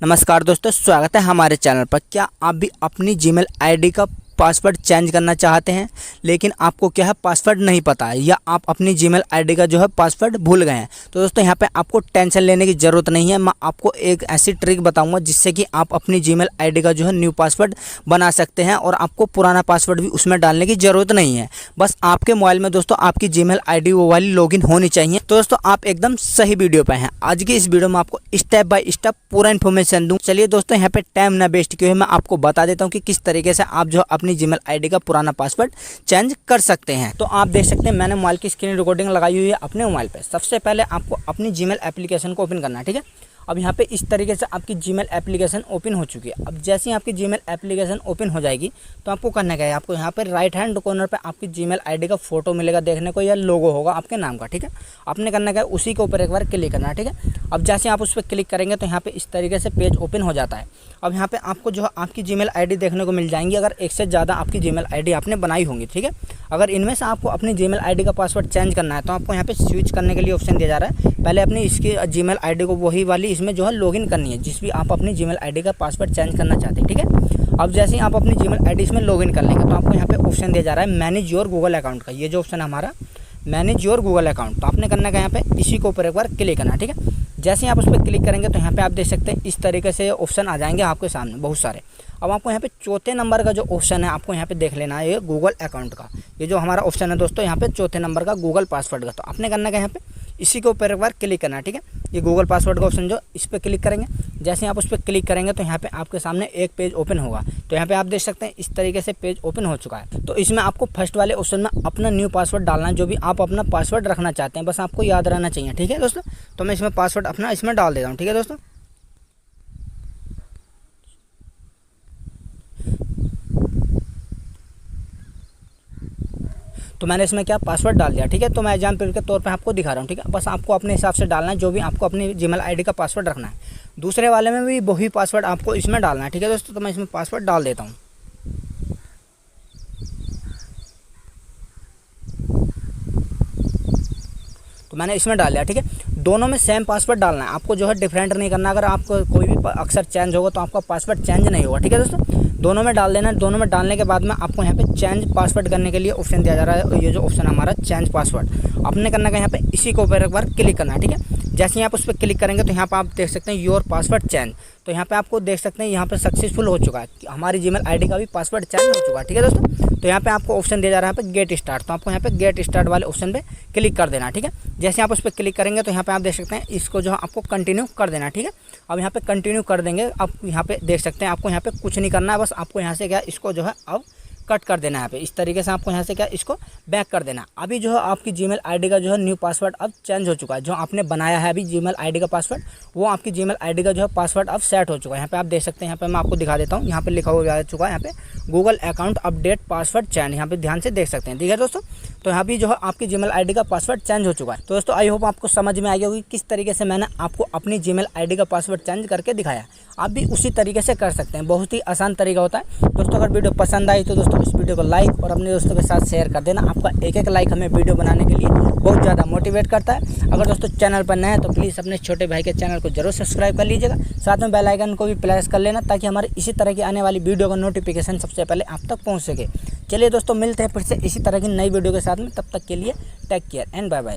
नमस्कार दोस्तों, स्वागत है हमारे चैनल पर। क्या आप भी अपनी जीमेल आईडी का पासवर्ड चेंज करना चाहते हैं, लेकिन आपको क्या है पासवर्ड नहीं पता है, या आप अपनी जीमेल आईडी का जो है पासवर्ड भूल गए हैं? तो दोस्तों यहाँ पे आपको टेंशन लेने की ज़रूरत नहीं है। मैं आपको एक ऐसी ट्रिक बताऊंगा जिससे कि आप अपनी जीमेल आईडी का जो है न्यू पासवर्ड बना सकते हैं और आपको पुराना पासवर्ड भी उसमें डालने की ज़रूरत नहीं है। बस आपके मोबाइल में दोस्तों आपकी जीमेल आईडी वो वाली लॉगिन होनी चाहिए। तो दोस्तों आप एकदम सही वीडियो पे हैं। आज की इस वीडियो में आपको स्टेप बाय स्टेप पूरा इन्फॉर्मेशन दूँ। चलिए दोस्तों यहाँ पे टाइम ना वेस्ट किए मैं आपको बता देता हूँ कि किस तरीके से आप जो अपनी जीमेल आईडी का पुराना पासवर्ड चेंज कर सकते हैं। तो आप देख सकते हैं मैंने मोबाइल की स्क्रीन रिकॉर्डिंग लगाई हुई है अपने मोबाइल पे। सबसे पहले आपको अपनी जीमेल एप्लीकेशन को ओपन करना है, ठीक है। अब यहाँ पे इस तरीके से आपकी जीमेल एप्लीकेशन ओपन हो चुकी है। अब जैसे ही आपकी जीमेल एप्लीकेशन ओपन हो जाएगी तो आपको करना क्या है, आपको यहाँ पे राइट हैंड कॉर्नर पे आपकी जीमेल आईडी का फोटो मिलेगा देखने को, या लोगो होगा आपके नाम का, ठीक है। आपने करना क्या है, उसी के ऊपर एक बार क्लिक करना है, ठीक है। अब जैसे आप उस पर क्लिक करेंगे तो यहाँ पे इस तरीके से पेज ओपन हो जाता है। अब यहाँ पे आपको जो है आपकी जीमेल आईडी देखने को मिल जाएंगी, अगर एक से ज़्यादा आपकी जीमेल आईडी आपने बनाई होंगी, ठीक है। अगर इनमें से आपको अपनी जीमेल आईडी का पासवर्ड चेंज करना है तो आपको यहाँ पे स्विच करने के लिए ऑप्शन दिया जा रहा है। पहले अपनी इसकी जीमेल आईडी को वही वाली इसमें जो है लॉगिन करनी है जिस भी आप अपनी जीमेल आईडी का पासवर्ड चेंज करना चाहते हैं, ठीक है। अब जैसे ही आप अपनी जीमेल आईडी इसमें लॉगिन कर लेंगे तो आपको यहाँ पे ऑप्शन दिया जा रहा है मैनेज योर गूगल अकाउंट का। ये जो ऑप्शन है हमारा मैनेज योर गूगल अकाउंट, तो आपने करना है यहाँ पे इसी के ऊपर एक बार क्लिक करना, ठीक है। जैसे ही आप उस पर क्लिक करेंगे तो यहाँ पे आप देख सकते हैं इस तरीके से ऑप्शन आ जाएंगे आपके सामने बहुत सारे। अब आपको यहाँ पे चौथे नंबर का जो ऑप्शन है आपको यहाँ पे देख लेना है, ये गूगल अकाउंट का। ये जो हमारा ऑप्शन है दोस्तों यहाँ पे चौथे नंबर का गूगल पासवर्ड का, तो आपने करना है यहाँ पे इसी के ऊपर एक बार क्लिक करना है, ठीक है। ये गूगल पासवर्ड का ऑप्शन जो इस पर क्लिक करेंगे, जैसे आप उस पर क्लिक करेंगे तो यहाँ पे आपके सामने एक पेज ओपन होगा। तो यहाँ पे आप देख सकते हैं इस तरीके से पेज ओपन हो चुका है। तो इसमें आपको फर्स्ट वाले ऑप्शन में अपना न्यू पासवर्ड डालना है, जो भी आप अपना पासवर्ड रखना चाहते हैं, बस आपको याद रहना चाहिए, ठीक है दोस्तों। तो मैं इसमें पासवर्ड अपना इसमें डाल देता हूँ, ठीक है दोस्तों। तो मैंने इसमें क्या पासवर्ड डाल दिया, ठीक है। तो मैं एग्जाम्पल के तौर पे आपको दिखा रहा हूँ, ठीक है। बस आपको अपने हिसाब से डालना है जो भी आपको अपनी जीमेल आईडी का पासवर्ड रखना है। दूसरे वाले में भी वही पासवर्ड आपको इसमें डालना है, ठीक है दोस्तों। तो मैं इसमें पासवर्ड डाल देता हूँ। तो मैंने इसमें डाल लिया, ठीक है। दोनों में सेम पासवर्ड डालना है, आपको जो है डिफरेंट नहीं करना। अगर आपको कोई भी अक्सर चेंज होगा तो आपका पासवर्ड चेंज नहीं होगा, ठीक है दोस्तों। दोनों में डाल देना है। दोनों में डालने के बाद में आपको यहाँ पे चेंज पासवर्ड करने के लिए ऑप्शन दिया जा रहा है। ये जो ऑप्शन हमारा चेंज पासवर्ड, आपने करना है यहाँ पे इसी के ऊपर एक बार क्लिक करना है, ठीक है। जैसे ही आप उस पर क्लिक करेंगे तो यहाँ पे आप देख सकते हैं योर पासवर्ड चेंज। तो यहाँ पे आपको देख सकते हैं यहाँ पे सक्सेसफुल हो चुका है, हमारी जीमेल आईडी का भी पासवर्ड चेंज हो चुका है, ठीक है दोस्तों। तो यहाँ पे आपको ऑप्शन दिया जा रहा है यहाँ पे गेट स्टार्ट, तो आपको यहाँ पे गेट स्टार्ट वाले ऑप्शन पे क्लिक कर देना, ठीक है। जैसे आप उस पर क्लिक करेंगे तो यहाँ पे आप देख सकते हैं इसको जो है आपको कंटिन्यू कर देना, ठीक है। अब यहाँ पे कंटिन्यू कर देंगे। अब यहाँ पे देख सकते हैं आपको यहाँ पे कुछ नहीं करना है, बस आपको यहाँ से क्या इसको जो है अब कट कर देना है। यहाँ पे इस तरीके से आपको यहाँ से क्या इसको बैक कर देना। अभी जो है आपकी जीमेल आईडी का जो है न्यू पासवर्ड अब चेंज हो चुका है। जो आपने बनाया है अभी जीमेल आईडी का पासवर्ड, वो आपकी जीमेल आईडी का जो है पासवर्ड अब सेट हो चुका है। यहाँ पे आप देख सकते हैं, यहाँ पे मैं आपको दिखा देता हूँ, यहाँ पे लिखा हुआ आ चुका है यहाँ पे Google account update password change. यहाँ पे ध्यान से देख सकते हैं, ठीक है दोस्तों। तो यहाँ भी जो है आपकी जीमेल आईडी का पासवर्ड चेंज हो चुका है। तो दोस्तों आई होप आपको समझ में आई होगी किस तरीके से मैंने आपको अपनी जीमेल आईडी का पासवर्ड चेंज करके दिखाया। आप भी उसी तरीके से कर सकते हैं, बहुत ही आसान तरीका होता है दोस्तों। अगर वीडियो पसंद आई तो दोस्तों इस वीडियो को लाइक और अपने दोस्तों के साथ शेयर कर देना। आपका एक एक लाइक हमें वीडियो बनाने के लिए बहुत ज़्यादा मोटिवेट करता है। अगर दोस्तों चैनल पर नए हैं तो प्लीज़ अपने छोटे भाई के चैनल को जरूर सब्सक्राइब कर लीजिएगा, साथ में बेल आइकन को भी प्रेस कर लेना ताकि हमारे इसी तरह की आने वाली वीडियो का नोटिफिकेशन सबसे पहले आप तक पहुँच सके। चलिए दोस्तों मिलते हैं फिर से इसी तरह की नई वीडियो के साथ में, तब तक के लिए take care and bye bye.